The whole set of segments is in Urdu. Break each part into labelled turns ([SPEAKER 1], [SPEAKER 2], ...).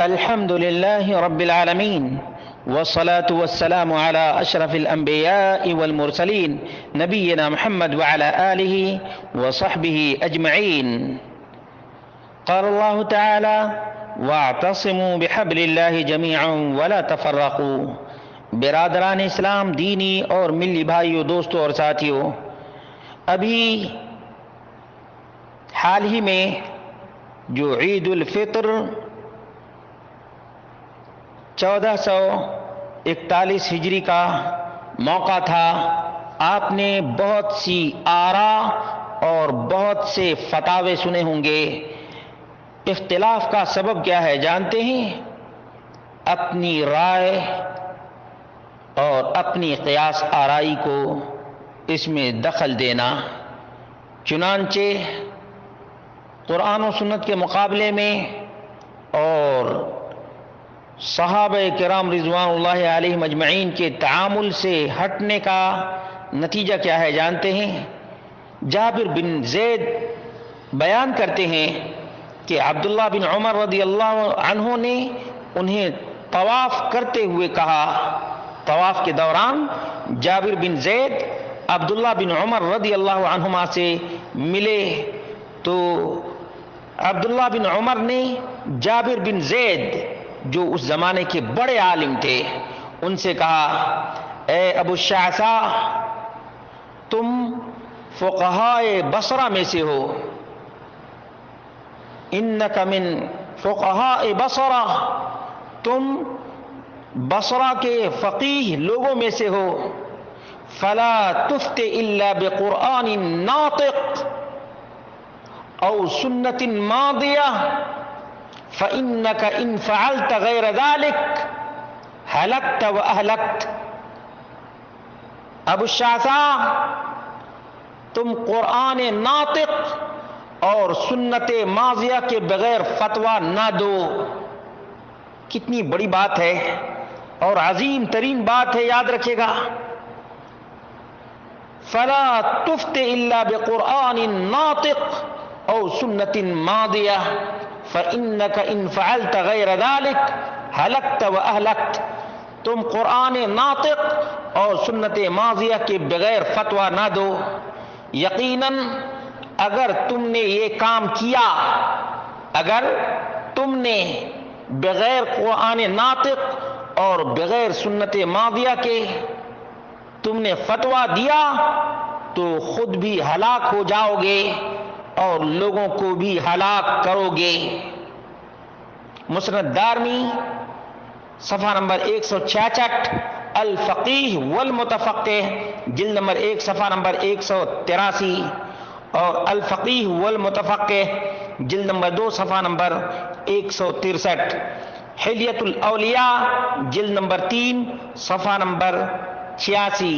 [SPEAKER 1] الحمد لله رب العالمين والصلاة والسلام على أشرف الأنبياء والمرسلين نبينا محمد وعلى آله وصحبه أجمعين. قال الله تعالى: واعتصموا بحبل الله جميعا ولا تفرقوا. برادران اسلام، دینی اور ملی بھائیوں، دوستوں اور ساتھیوں، ابھی حال ہی میں جو عید الفطر 1441 ہجری کا موقع تھا، آپ نے بہت سی آراء اور بہت سے فتاوے سنے ہوں گے. اختلاف کا سبب کیا ہے جانتے ہیں؟ اپنی رائے اور اپنی قیاس آرائی کو اس میں دخل دینا. چنانچہ قرآن و سنت کے مقابلے میں اور صحابہ کرام رضوان اللہ علیہم اجمعین کے تعامل سے ہٹنے کا نتیجہ کیا ہے جانتے ہیں؟ جابر بن زید بیان کرتے ہیں کہ عبداللہ بن عمر رضی اللہ عنہ نے انہیں طواف کرتے ہوئے کہا. طواف کے دوران جابر بن زید عبداللہ بن عمر رضی اللہ عنہما سے ملے تو عبداللہ بن عمر نے جابر بن زید جو اس زمانے کے بڑے عالم تھے ان سے کہا: اے ابو الشعثاء، تم فقہائے بصرہ میں سے ہو. انک من فقہاء بصرہ، تم بصرہ کے فقیہ لوگوں میں سے ہو. فلا تفت الا بقرآن ناطق او سنت ماضیہ فإنك إن فعلت غير ذلك هلكت وأهلكت. ابو الشعثاء، تم قرآن ناطق اور سنت ماضیہ کے بغیر فتویٰ نہ دو. کتنی بڑی بات ہے اور عظیم ترین بات ہے، یاد رکھے گا. فلا تفت الا بقرآن ناطق او سنت ماضیہ فإنك إن فعلت غير ذلك هلكت وأهلكت. تم قرآن ناطق اور سنت ماضیہ کے بغیر فتویٰ نہ دو. یقیناً اگر تم نے یہ کام کیا، اگر تم نے بغیر قرآن ناطق اور بغیر سنت ماضیہ کے تم نے فتویٰ دیا تو خود بھی ہلاک ہو جاؤ گے اور لوگوں کو بھی ہلاک کرو گے. مسند دارمی صفحہ نمبر 166، الفقیہ والمتفقہ جلد نمبر 1 صفحہ نمبر 183، اور الفقیہ والمتفقہ جلد نمبر 2 صفحہ نمبر 163، حلیۃ الاولیاء جلد نمبر 3 صفحہ نمبر 86،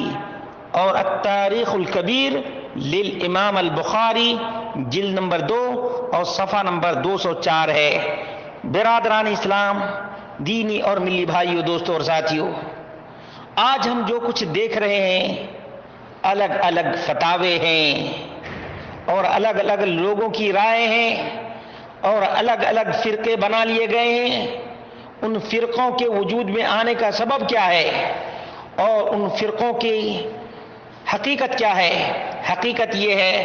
[SPEAKER 1] اور التاریخ الکبیر للامام البخاری جلد نمبر 2 اور صفحہ نمبر 204 ہے. برادران اسلام، دینی اور ملی بھائیوں، دوستوں اور ساتھیوں، آج ہم جو کچھ دیکھ رہے ہیں الگ الگ فتاوے ہیں اور الگ الگ لوگوں کی رائے ہیں اور الگ الگ فرقے بنا لیے گئے ہیں. ان فرقوں کے وجود میں آنے کا سبب کیا ہے اور ان فرقوں کی حقیقت کیا ہے؟ حقیقت یہ ہے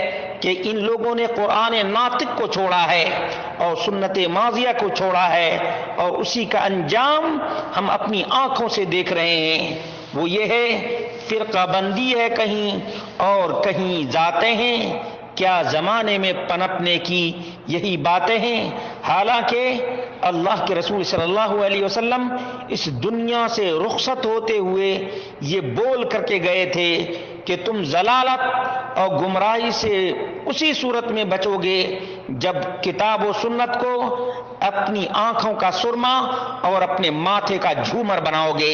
[SPEAKER 1] کہ ان لوگوں نے قرآن ناطق کو چھوڑا ہے اور سنت ماضیہ کو چھوڑا ہے، اور اسی کا انجام ہم اپنی آنکھوں سے دیکھ رہے ہیں. وہ یہ ہے، فرقہ بندی ہے کہیں اور کہیں ذاتیں ہیں. کیا زمانے میں پنپنے کی یہی باتیں ہیں؟ حالانکہ اللہ کے رسول صلی اللہ علیہ وسلم اس دنیا سے رخصت ہوتے ہوئے یہ بول کر کے گئے تھے کہ تم ضلالت اور گمراہی سے اسی صورت میں بچو گے جب کتاب و سنت کو اپنی آنکھوں کا سرما اور اپنے ماتھے کا جھومر بناؤ گے.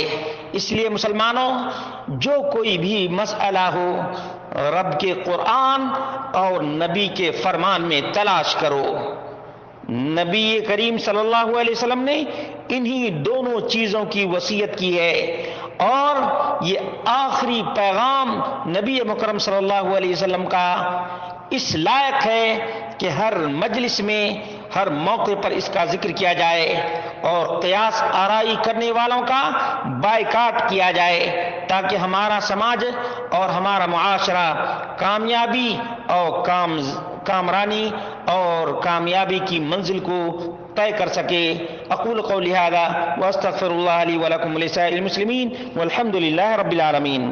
[SPEAKER 1] اس لیے مسلمانوں، جو کوئی بھی مسئلہ ہو رب کے قرآن اور نبی کے فرمان میں تلاش کرو. نبی کریم صلی اللہ علیہ وسلم نے انہی دونوں چیزوں کی وصیت کی ہے، اور یہ آخری پیغام نبی مکرم صلی اللہ علیہ وسلم کا اس لائق ہے کہ ہر مجلس میں ہر موقع پر اس کا ذکر کیا جائے اور قیاس آرائی کرنے والوں کا بائیکاٹ کیا جائے تاکہ ہمارا سماج اور ہمارا معاشرہ کامیابی اور کامرانی اور کامیابی کی منزل کو طے کر سکے. اقول قولی ھذا واستغفر اللہ لی ولکم ولسائر المسلمین والحمد للہ رب العالمین.